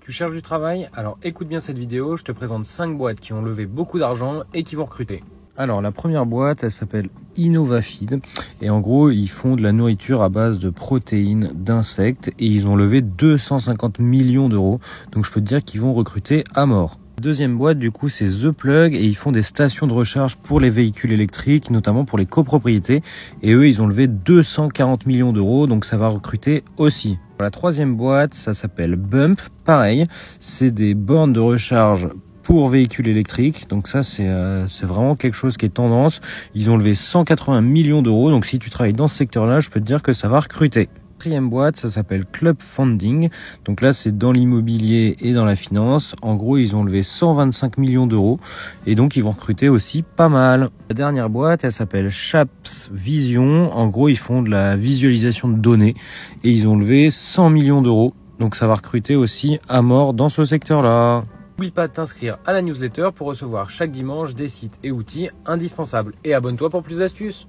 Tu cherches du travail? Alors écoute bien cette vidéo, je te présente 5 boîtes qui ont levé beaucoup d'argent et qui vont recruter. Alors la première boîte, elle s'appelle InnovaFeed et en gros ils font de la nourriture à base de protéines d'insectes et ils ont levé 250 millions d'euros. Donc je peux te dire qu'ils vont recruter à mort. Deuxième boîte du coup c'est The Plug et ils font des stations de recharge pour les véhicules électriques, notamment pour les copropriétés, et eux ils ont levé 240 millions d'euros, donc ça va recruter aussi. La troisième boîte, ça s'appelle Bump, pareil, c'est des bornes de recharge pour véhicules électriques, donc ça c'est vraiment quelque chose qui est tendance. Ils ont levé 180 millions d'euros, donc si tu travailles dans ce secteur là je peux te dire que ça va recruter. Quatrième boîte, ça s'appelle Club Funding. Donc là, c'est dans l'immobilier et dans la finance. En gros, ils ont levé 125 millions d'euros et donc ils vont recruter aussi pas mal. La dernière boîte, elle s'appelle Chaps Vision. En gros, ils font de la visualisation de données et ils ont levé 100 millions d'euros. Donc ça va recruter aussi à mort dans ce secteur-là. N'oublie pas de t'inscrire à la newsletter pour recevoir chaque dimanche des sites et outils indispensables. Et abonne-toi pour plus d'astuces.